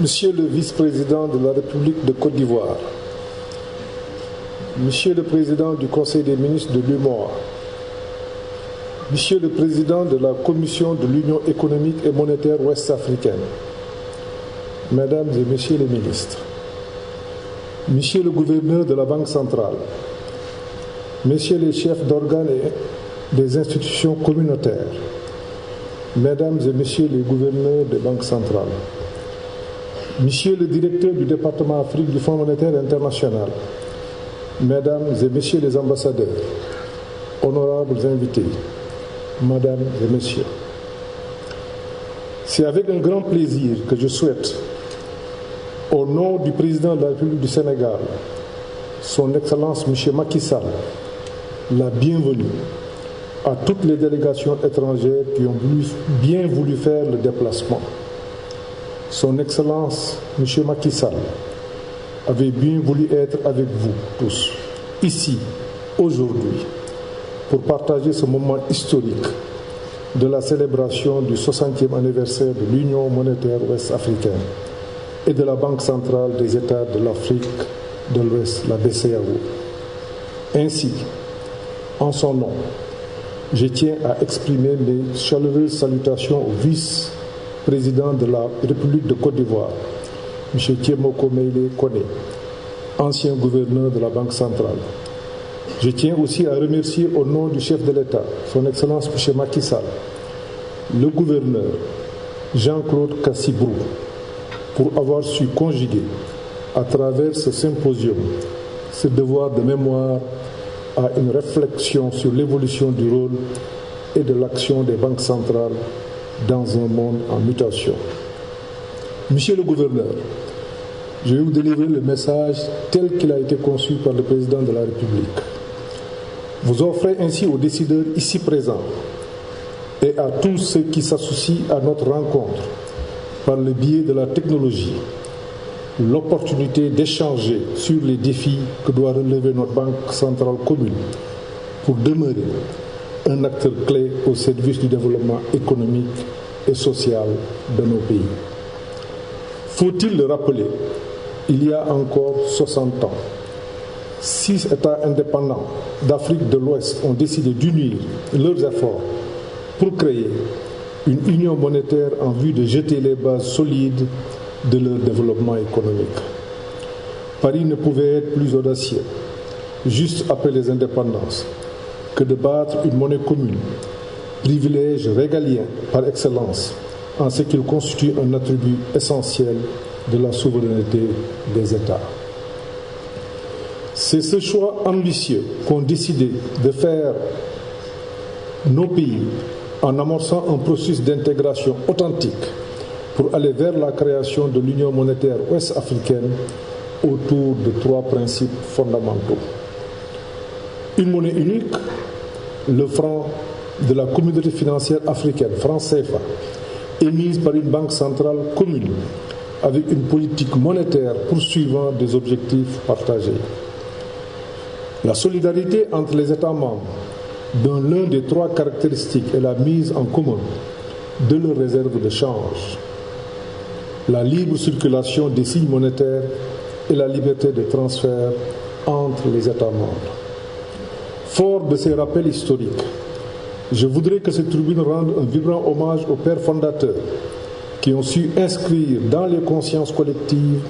Monsieur le vice-président de la République de Côte d'Ivoire, Monsieur le président du Conseil des ministres de l'UEMOA, Monsieur le président de la Commission de l'Union économique et monétaire ouest-africaine, Mesdames et Messieurs les ministres, Monsieur le gouverneur de la Banque centrale, Messieurs les chefs d'organes et des institutions communautaires, Mesdames et Messieurs les gouverneurs des banques centrales, Monsieur le directeur du département Afrique du Fonds monétaire international, Mesdames et Messieurs les ambassadeurs, honorables invités, Mesdames et Messieurs, c'est avec un grand plaisir que je souhaite, au nom du président de la République du Sénégal, son Excellence M. Macky Sall, la bienvenue à toutes les délégations étrangères qui ont bien voulu faire le déplacement. Son Excellence M. Macky Sall avait bien voulu être avec vous tous, ici, aujourd'hui, pour partager ce moment historique de la célébration du 60e anniversaire de l'Union monétaire ouest-africaine et de la Banque centrale des États de l'Afrique de l'Ouest, la BCEAO. Ainsi, en son nom, je tiens à exprimer mes chaleureuses salutations au vice-président de la République de Côte d'Ivoire, M. Thiemoko Meïlé Koné, ancien gouverneur de la Banque centrale. Je tiens aussi à remercier au nom du chef de l'État, son Excellence M. Macky Sall, le gouverneur Jean-Claude Cassibrou, pour avoir su conjuguer à travers ce symposium ce devoir de mémoire à une réflexion sur l'évolution du rôle et de l'action des banques centrales dans un monde en mutation. Monsieur le gouverneur, je vais vous délivrer le message tel qu'il a été conçu par le président de la République. Vous offrez ainsi aux décideurs ici présents et à tous ceux qui s'associent à notre rencontre par le biais de la technologie l'opportunité d'échanger sur les défis que doit relever notre Banque centrale commune pour demeurer un acteur clé au service du développement économique et social de nos pays. Faut-il le rappeler, il y a encore 60 ans, 6 États indépendants d'Afrique de l'Ouest ont décidé d'unir leurs efforts pour créer une union monétaire en vue de jeter les bases solides de leur développement économique. Paris ne pouvait être plus audacieux, juste après les indépendances, que de battre une monnaie commune, privilège régalien par excellence, en ce qu'il constitue un attribut essentiel de la souveraineté des États. C'est ce choix ambitieux qu'ont décidé de faire nos pays en amorçant un processus d'intégration authentique pour aller vers la création de l'Union monétaire ouest-africaine autour de 3 principes fondamentaux. Une monnaie unique, le franc de la communauté financière africaine, franc CFA, émise par une banque centrale commune avec une politique monétaire poursuivant des objectifs partagés. La solidarité entre les États membres, dont l'un des 3 caractéristiques est la mise en commun de leurs réserves de change, la libre circulation des signes monétaires et la liberté de transfert entre les États membres. Fort de ces rappels historiques, je voudrais que cette tribune rende un vibrant hommage aux pères fondateurs qui ont su inscrire dans les consciences collectives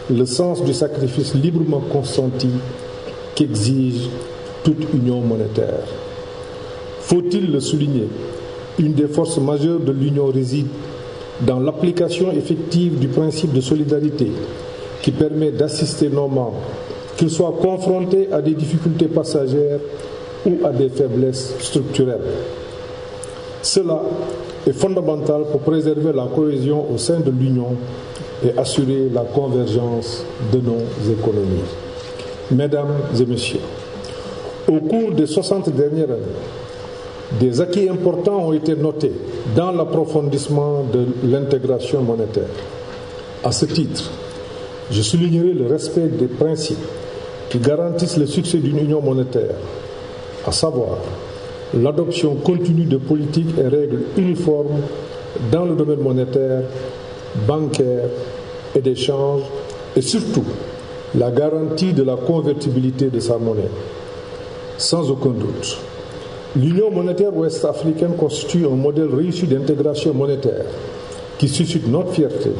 le sens du sacrifice librement consenti qu'exige toute union monétaire. Faut-il le souligner, une des forces majeures de l'union réside dans l'application effective du principe de solidarité qui permet d'assister nos membres, qu'ils soient confrontés à des difficultés passagères ou à des faiblesses structurelles. Cela est fondamental pour préserver la cohésion au sein de l'Union et assurer la convergence de nos économies. Mesdames et Messieurs, au cours des 60 dernières années, des acquis importants ont été notés dans l'approfondissement de l'intégration monétaire. À ce titre, je soulignerai le respect des principes qui garantissent le succès d'une union monétaire, à savoir l'adoption continue de politiques et règles uniformes dans le domaine monétaire, bancaire, et d'échange et surtout la garantie de la convertibilité de sa monnaie. Sans aucun doute, l'Union monétaire ouest-africaine constitue un modèle réussi d'intégration monétaire qui suscite notre fierté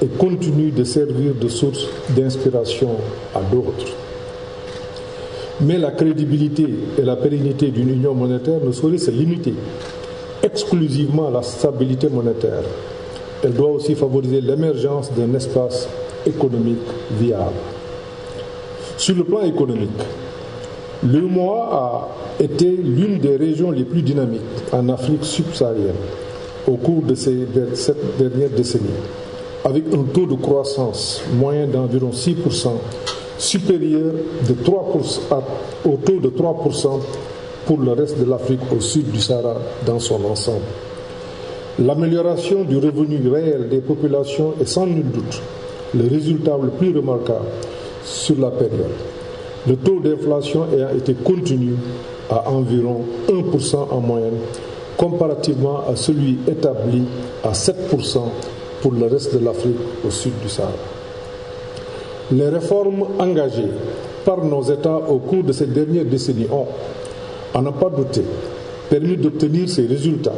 et continue de servir de source d'inspiration à d'autres. Mais la crédibilité et la pérennité d'une union monétaire ne sauraient se limiter exclusivement à la stabilité monétaire. Elle doit aussi favoriser l'émergence d'un espace économique viable. Sur le plan économique, l'UEMOA a été l'une des régions les plus dynamiques en Afrique subsaharienne au cours de cette dernière décennie, avec un taux de croissance moyen d'environ 6%, supérieur au taux de 3% pour le reste de l'Afrique au sud du Sahara dans son ensemble. L'amélioration du revenu réel des populations est sans nul doute le résultat le plus remarquable sur la période. Le taux d'inflation ayant été contenu à environ 1% en moyenne, comparativement à celui établi à 7% pour le reste de l'Afrique au sud du Sahara. Les réformes engagées par nos États au cours de ces dernières décennies ont, à n'en pas douter, permis d'obtenir ces résultats.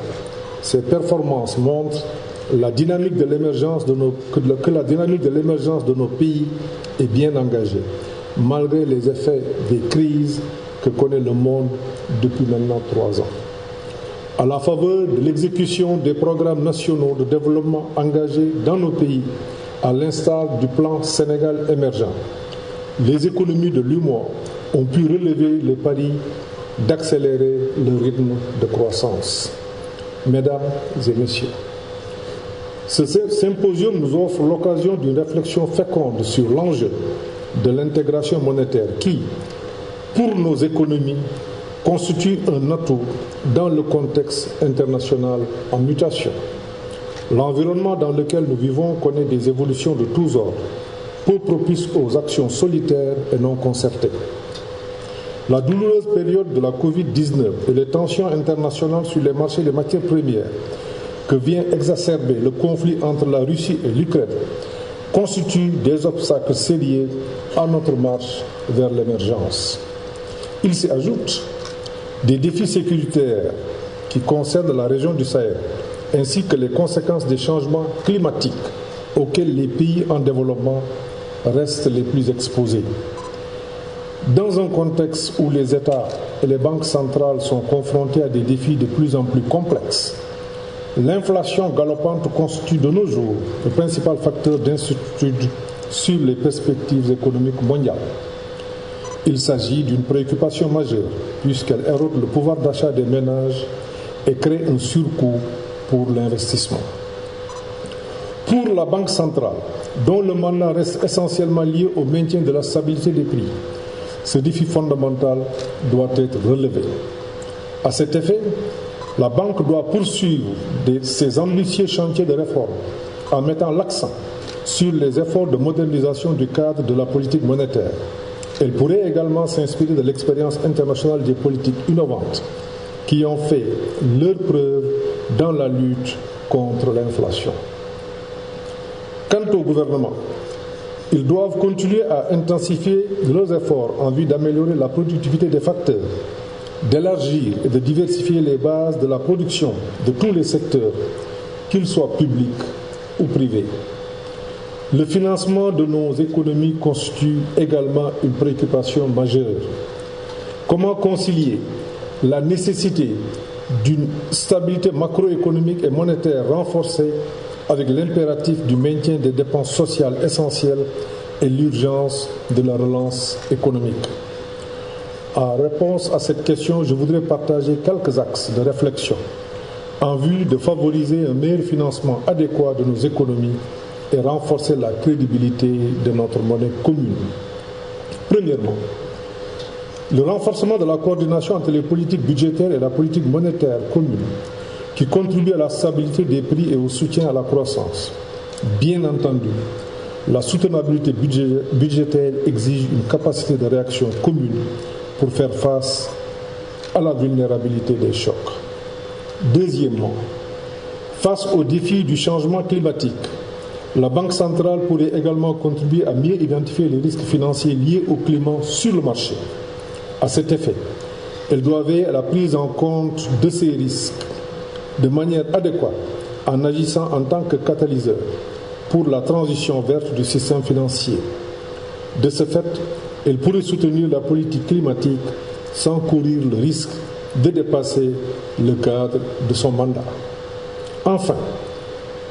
Ces performances montrent la dynamique de l'émergence que la dynamique de l'émergence de nos pays est bien engagée, malgré les effets des crises que connaît le monde depuis maintenant 3 ans. À la faveur de l'exécution des programmes nationaux de développement engagés dans nos pays, à l'instar du plan Sénégal émergent, les économies de l'UEMOA ont pu relever le pari d'accélérer le rythme de croissance. Mesdames et messieurs, ce symposium nous offre l'occasion d'une réflexion féconde sur l'enjeu de l'intégration monétaire qui, pour nos économies, constitue un atout dans le contexte international en mutation. L'environnement dans lequel nous vivons connaît des évolutions de tous ordres, peu propices aux actions solitaires et non concertées. La douloureuse période de la Covid-19 et les tensions internationales sur les marchés des matières premières que vient exacerber le conflit entre la Russie et l'Ukraine constituent des obstacles sérieux à notre marche vers l'émergence. Il s'y ajoute des défis sécuritaires qui concernent la région du Sahel, ainsi que les conséquences des changements climatiques auxquels les pays en développement restent les plus exposés. Dans un contexte où les États et les banques centrales sont confrontés à des défis de plus en plus complexes, l'inflation galopante constitue de nos jours le principal facteur d'incertitude sur les perspectives économiques mondiales. Il s'agit d'une préoccupation majeure puisqu'elle érode le pouvoir d'achat des ménages et crée un surcoût pour l'investissement. Pour la Banque centrale, dont le mandat reste essentiellement lié au maintien de la stabilité des prix, ce défi fondamental doit être relevé. À cet effet, la Banque doit poursuivre ses ambitieux chantiers de réforme en mettant l'accent sur les efforts de modernisation du cadre de la politique monétaire. Elle pourrait également s'inspirer de l'expérience internationale des politiques innovantes qui ont fait leur preuve dans la lutte contre l'inflation. Quant au gouvernement, ils doivent continuer à intensifier leurs efforts en vue d'améliorer la productivité des facteurs, d'élargir et de diversifier les bases de la production de tous les secteurs, qu'ils soient publics ou privés. Le financement de nos économies constitue également une préoccupation majeure. Comment concilier la nécessité d'une stabilité macroéconomique et monétaire renforcée avec l'impératif du maintien des dépenses sociales essentielles et l'urgence de la relance économique? En réponse à cette question, je voudrais partager quelques axes de réflexion en vue de favoriser un meilleur financement adéquat de nos économies et renforcer la crédibilité de notre monnaie commune. Premièrement, le renforcement de la coordination entre les politiques budgétaires et la politique monétaire commune qui contribue à la stabilité des prix et au soutien à la croissance. Bien entendu, la soutenabilité budgétaire exige une capacité de réaction commune pour faire face à la vulnérabilité des chocs. Deuxièmement, face aux défis du changement climatique, La Banque centrale pourrait également contribuer à mieux identifier les risques financiers liés au climat sur le marché. À cet effet, elle doit veiller à la prise en compte de ces risques de manière adéquate en agissant en tant que catalyseur pour la transition verte du système financier. De ce fait, elle pourrait soutenir la politique climatique sans courir le risque de dépasser le cadre de son mandat. Enfin,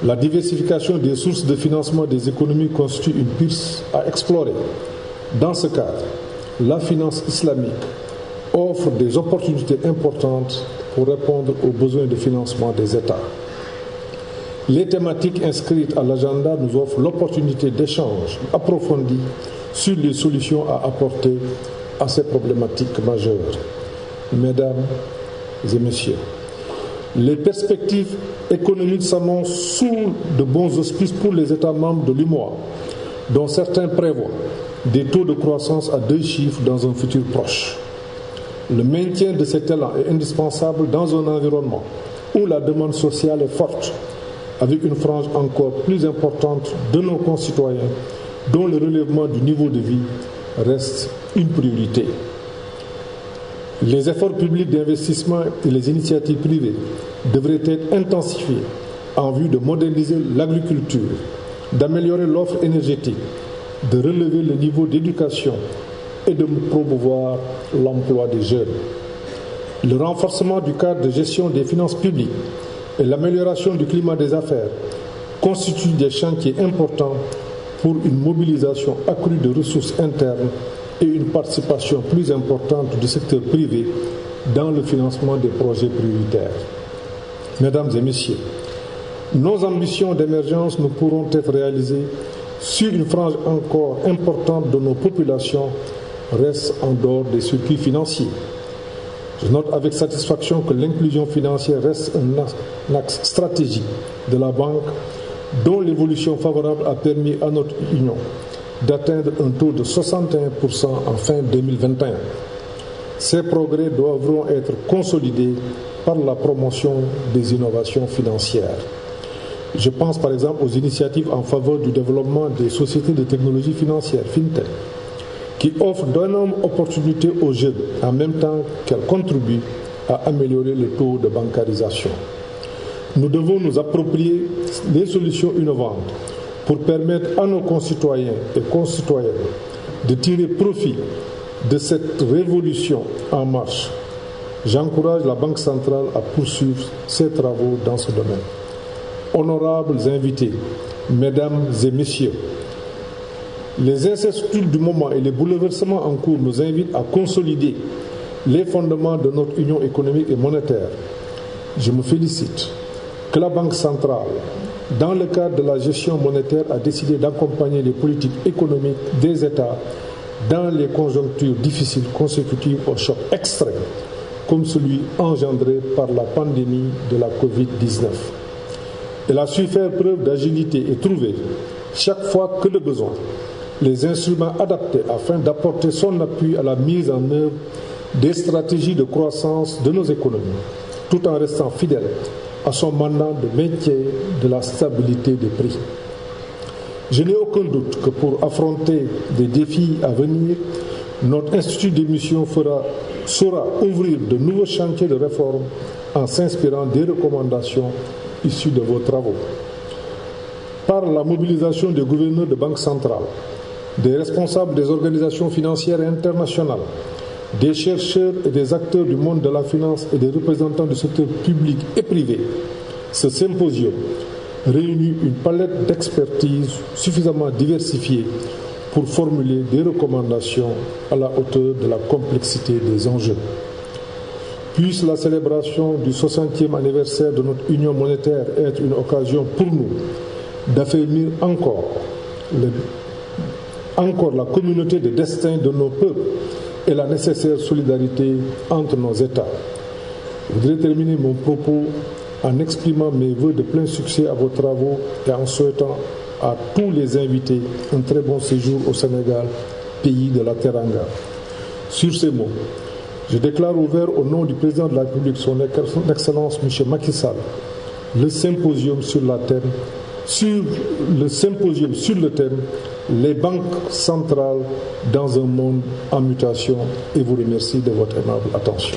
la diversification des sources de financement des économies constitue une piste à explorer. Dans ce cadre, la finance islamique offre des opportunités importantes pour répondre aux besoins de financement des États. Les thématiques inscrites à l'agenda nous offrent l'opportunité d'échanges approfondis sur les solutions à apporter à ces problématiques majeures. Mesdames et messieurs, les perspectives économiques s'annoncent sous de bons auspices pour les États membres de l'UEMOA, dont certains prévoient des taux de croissance à 2 chiffres dans un futur proche. Le maintien de cet élan est indispensable dans un environnement où la demande sociale est forte, avec une frange encore plus importante de nos concitoyens dont le relèvement du niveau de vie reste une priorité. Les efforts publics d'investissement et les initiatives privées devraient être intensifiés en vue de moderniser l'agriculture, d'améliorer l'offre énergétique, de relever le niveau d'éducation et de promouvoir l'emploi des jeunes. Le renforcement du cadre de gestion des finances publiques et l'amélioration du climat des affaires constituent des chantiers importants pour une mobilisation accrue de ressources internes et une participation plus importante du secteur privé dans le financement des projets prioritaires. Mesdames et messieurs, nos ambitions d'émergence ne pourront être réalisées si une frange encore importante de nos populations reste en dehors des circuits financiers. Je note avec satisfaction que l'inclusion financière reste un axe stratégique de la banque dont l'évolution favorable a permis à notre Union d'atteindre un taux de 61% en fin 2021. Ces progrès devront être consolidés par la promotion des innovations financières. Je pense par exemple aux initiatives en faveur du développement des sociétés de technologie financière, FinTech, qui offrent d'énormes opportunités aux jeunes en même temps qu'elles contribuent à améliorer le taux de bancarisation. Nous devons nous approprier les solutions innovantes pour permettre à nos concitoyens et concitoyennes de tirer profit de cette révolution en marche. J'encourage la Banque centrale à poursuivre ses travaux dans ce domaine. Honorables invités, mesdames et messieurs, les incertitudes du moment et les bouleversements en cours nous invitent à consolider les fondements de notre union économique et monétaire. Je me félicite que la Banque centrale, dans le cadre de la gestion monétaire, a décidé d'accompagner les politiques économiques des États dans les conjonctures difficiles consécutives au choc extrême, comme celui engendré par la pandémie de la Covid-19. Elle a su faire preuve d'agilité et trouver, chaque fois que de besoin, les instruments adaptés afin d'apporter son appui à la mise en œuvre des stratégies de croissance de nos économies, tout en restant fidèle à son mandat de maintien de la stabilité des prix. Je n'ai aucun doute que pour affronter des défis à venir, notre institut d'émission saura ouvrir de nouveaux chantiers de réforme en s'inspirant des recommandations issues de vos travaux. Par la mobilisation des gouverneurs de banques centrales, des responsables des organisations financières internationales, des chercheurs et des acteurs du monde de la finance et des représentants du secteur public et privé, ce symposium réunit une palette d'expertise suffisamment diversifiée pour formuler des recommandations à la hauteur de la complexité des enjeux. Puisse la célébration du 60e anniversaire de notre union monétaire être une occasion pour nous d'affermir encore la communauté de destin de nos peuples et la nécessaire solidarité entre nos États. Je voudrais terminer mon propos en exprimant mes vœux de plein succès à vos travaux et en souhaitant à tous les invités un très bon séjour au Sénégal, pays de la Teranga. Sur ces mots, je déclare ouvert au nom du président de la République, son Excellence M. Macky Sall, le symposium sur la thème sur le symposium, sur le thème « Les banques centrales dans un monde en mutation » et vous remercie de votre aimable attention.